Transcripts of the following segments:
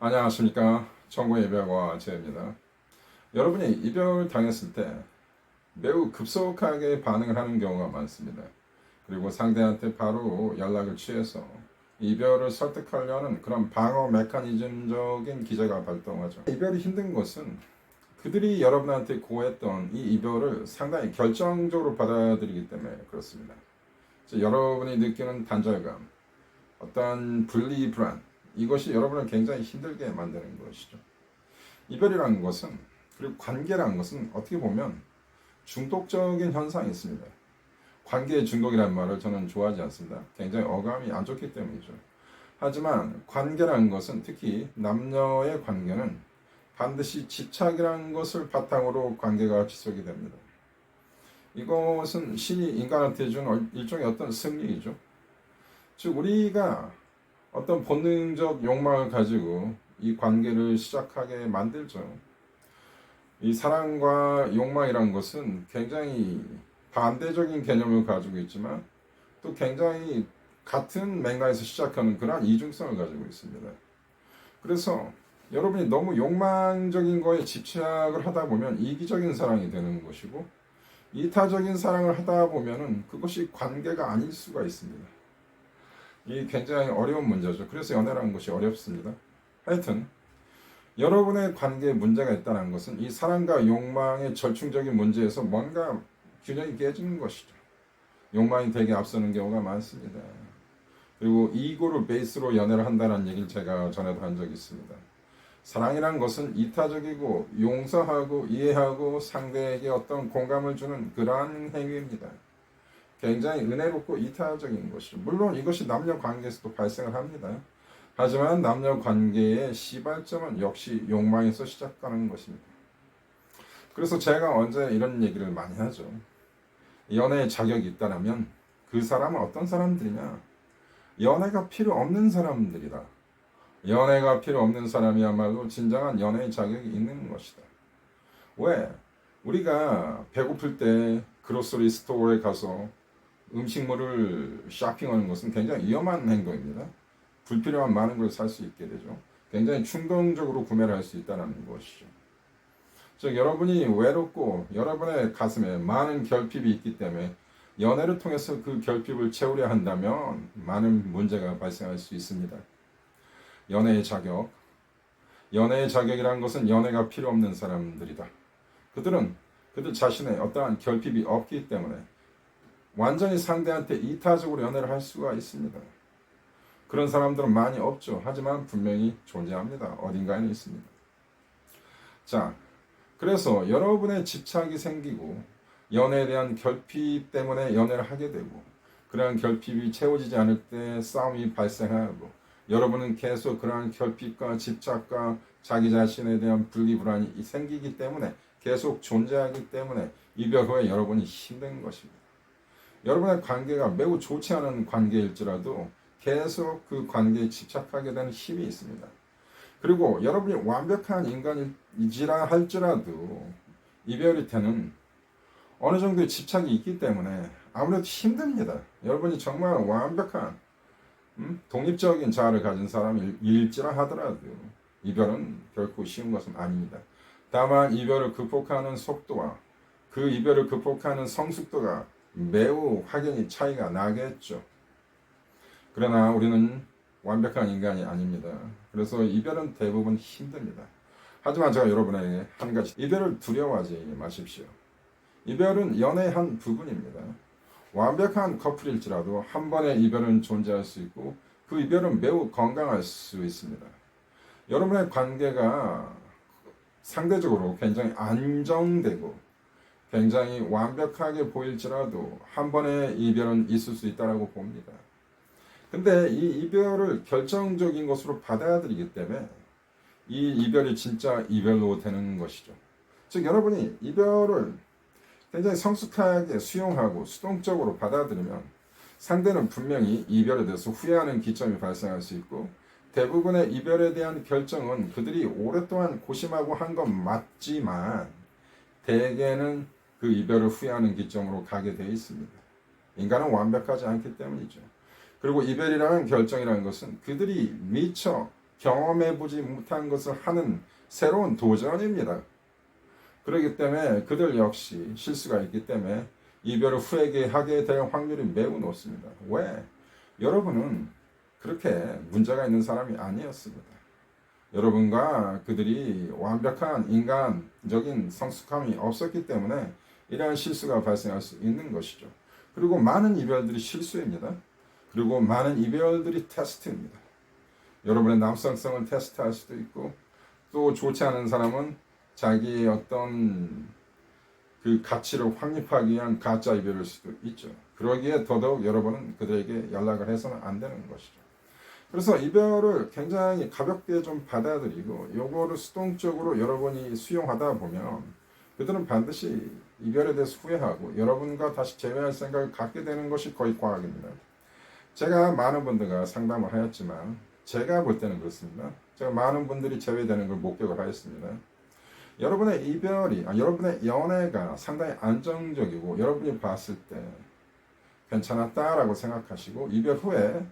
안녕하십니까. 천국의 이별과 제입니다. 여러분이 이별 당했을 때 매우 급속하게 반응을 하는 경우가 많습니다. 그리고 상대한테 바로 연락을 취해서 이별을 설득하려는 그런 방어 메커니즘적인 기제가 발동하죠. 이별이 힘든 것은 그들이 여러분한테 고했던 이 이별을 상당히 결정적으로 받아들이기 때문에 그렇습니다. 여러분이 느끼는 단절감, 어떤 분리 불안, 이것이 여러분을 굉장히 힘들게 만드는 것이죠. 이별이라는 것은, 그리고 관계라는 것은 어떻게 보면 중독적인 현상이 있습니다. 관계의 중독이라는 말을 저는 좋아하지 않습니다. 굉장히 어감이 안 좋기 때문이죠. 하지만 관계라는 것은, 특히 남녀의 관계는 반드시 집착이라는 것을 바탕으로 관계가 지속이 됩니다. 이것은 신이 인간한테 준 일종의 어떤 승리이죠. 즉 우리가 어떤 본능적 욕망을 가지고 이 관계를 시작하게 만들죠. 이 사랑과 욕망이란 것은 굉장히 반대적인 개념을 가지고 있지만 또 굉장히 같은 맥락에서 시작하는 그러한 이중성을 가지고 있습니다. 그래서 여러분이 너무 욕망적인 거에 집착을 하다 보면 이기적인 사랑이 되는 것이고, 이타적인 사랑을 하다 보면은 그것이 관계가 아닐 수가 있습니다. 이 굉장히 어려운 문제죠. 그래서 연애라는 것이 어렵습니다. 하여튼 여러분의 관계에 문제가 있다는 것은 이 사랑과 욕망의 절충적인 문제에서 뭔가 균형이 깨지는 것이죠. 욕망이 되게 앞서는 경우가 많습니다. 그리고 이고를 베이스로 연애를 한다는 얘기를 제가 전에도 한 적이 있습니다. 사랑이란 것은 이타적이고 용서하고 이해하고 상대에게 어떤 공감을 주는 그러한 행위입니다. 굉장히 은혜롭고 이타적인 것이죠. 물론 이것이 남녀 관계에서도 발생을 합니다. 하지만 남녀 관계의 시발점은 역시 욕망에서 시작하는 것입니다. 그래서 제가 언제 이런 얘기를 많이 하죠. 연애에 자격이 있다면 그 사람은 어떤 사람들이냐? 연애가 필요 없는 사람들이다. 연애가 필요 없는 사람이야말로 진정한 연애의 자격이 있는 것이다. 왜? 우리가 배고플 때 그로서리 스토어에 가서 음식물을 쇼핑하는 것은 굉장히 위험한 행동입니다. 불필요한 많은 걸 살 수 있게 되죠. 굉장히 충동적으로 구매를 할 수 있다는 것이죠. 즉 여러분이 외롭고 여러분의 가슴에 많은 결핍이 있기 때문에 연애를 통해서 그 결핍을 채우려 한다면 많은 문제가 발생할 수 있습니다. 연애의 자격. 연애의 자격이라는 것은 연애가 필요 없는 사람들이다. 그들 자신의 어떠한 결핍이 없기 때문에 완전히 상대한테 이타적으로 연애를 할 수가 있습니다. 그런 사람들은 많이 없죠. 하지만 분명히 존재합니다. 어딘가에는 있습니다. 자, 그래서 여러분의 집착이 생기고 연애에 대한 결핍 때문에 연애를 하게 되고, 그러한 결핍이 채워지지 않을 때 싸움이 발생하고, 여러분은 계속 그러한 결핍과 집착과 자기 자신에 대한 분리불안이 생기기 때문에 계속 존재하기 때문에 이별 후에 여러분이 힘든 것입니다. 여러분의 관계가 매우 좋지 않은 관계일지라도 계속 그 관계에 집착하게 되는 힘이 있습니다. 그리고 여러분이 완벽한 인간이지라 할지라도 이별이 때는 어느 정도의 집착이 있기 때문에 아무래도 힘듭니다. 여러분이 정말 완벽한 독립적인 자아를 가진 사람일지라 하더라도 이별은 결코 쉬운 것은 아닙니다. 다만 이별을 극복하는 속도와 그 이별을 극복하는 성숙도가 매우 확연히 차이가 나겠죠. 그러나 우리는 완벽한 인간이 아닙니다. 그래서 이별은 대부분 힘듭니다. 하지만 제가 여러분에게 한 가지, 이별을 두려워하지 마십시오. 이별은 연애의 한 부분입니다. 완벽한 커플일지라도 한 번의 이별은 존재할 수 있고 그 이별은 매우 건강할 수 있습니다. 여러분의 관계가 상대적으로 굉장히 안정되고 굉장히 완벽하게 보일지라도 한 번의 이별은 있을 수 있다고 봅니다. 근데 이 이별을 결정적인 것으로 받아들이기 때문에 이 이별이 진짜 이별로 되는 것이죠. 즉 여러분이 이별을 굉장히 성숙하게 수용하고 수동적으로 받아들이면 상대는 분명히 이별에 대해서 후회하는 기점이 발생할 수 있고, 대부분의 이별에 대한 결정은 그들이 오랫동안 고심하고 한 건 맞지만 대개는 그 이별을 후회하는 기점으로 가게 되어 있습니다. 인간은 완벽하지 않기 때문이죠. 그리고 이별이라는 결정이라는 것은 그들이 미처 경험해보지 못한 것을 하는 새로운 도전입니다. 그렇기 때문에 그들 역시 실수가 있기 때문에 이별을 후회하게 될 확률이 매우 높습니다. 왜? 여러분은 그렇게 문제가 있는 사람이 아니었습니다. 여러분과 그들이 완벽한 인간적인 성숙함이 없었기 때문에 이러한 실수가 발생할 수 있는 것이죠. 그리고 많은 이별들이 실수입니다. 그리고 많은 이별들이 테스트입니다. 여러분의 남성성을 테스트할 수도 있고, 또 좋지 않은 사람은 자기의 어떤 그 가치를 확립하기 위한 가짜 이별일 수도 있죠. 그러기에 더더욱 여러분은 그들에게 연락을 해서는 안 되는 것이죠. 그래서 이별을 굉장히 가볍게 좀 받아들이고 요거를 수동적으로 여러분이 수용하다 보면 그들은 반드시 이별에 대해서 후회하고 여러분과 다시 재회할 생각을 갖게 되는 것이 거의 과학입니다. 제가 많은 분들과 상담을 하였지만 제가 볼 때는 그렇습니다. 제가 많은 분들이 재회되는 걸 목격을 하였습니다. 여러분의 여러분의 연애가 상당히 안정적이고 여러분이 봤을 때 괜찮았다라고 생각하시고 이별 후에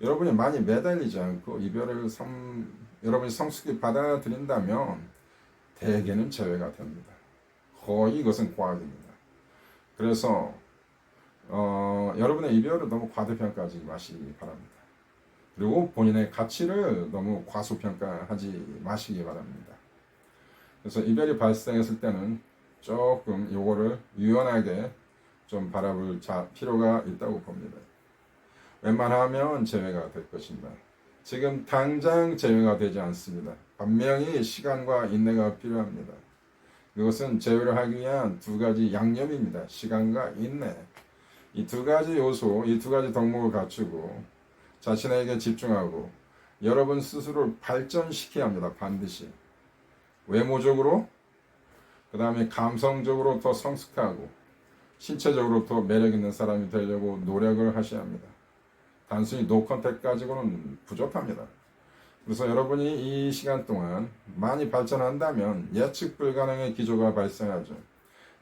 여러분이 많이 매달리지 않고 여러분이 성숙히 받아들인다면 대개는 재회가 됩니다. 거의 이것은 과학입니다. 그래서 여러분의 이별을 너무 과대평가하지 마시기 바랍니다. 그리고 본인의 가치를 너무 과소평가하지 마시기 바랍니다. 그래서 이별이 발생했을 때는 조금 요거를 유연하게 좀 바라볼 필요가 있다고 봅니다. 웬만하면 재회가 될 것입니다. 지금 당장 재회가 되지 않습니다. 분명히 시간과 인내가 필요합니다. 이것은 재회를 하기 위한 두 가지 양념입니다. 시간과 인내. 이 두 가지 요소, 이 두 가지 덕목을 갖추고 자신에게 집중하고 여러분 스스로를 발전시켜야 합니다. 반드시. 외모적으로, 그 다음에 감성적으로 더 성숙하고 신체적으로 더 매력있는 사람이 되려고 노력을 하셔야 합니다. 단순히 노컨택 가지고는 부족합니다. 그래서 여러분이 이 시간 동안 많이 발전한다면 예측 불가능의 기조가 발생하죠.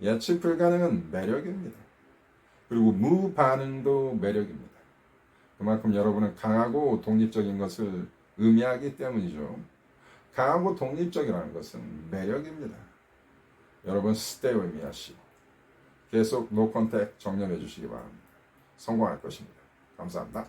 예측 불가능은 매력입니다. 그리고 무반응도 매력입니다. 그만큼 여러분은 강하고 독립적인 것을 의미하기 때문이죠. 강하고 독립적이라는 것은 매력입니다. 여러분 stay with me 하시고 계속 노컨택 정렬해 주시기 바랍니다. 성공할 것입니다. 감사합니다.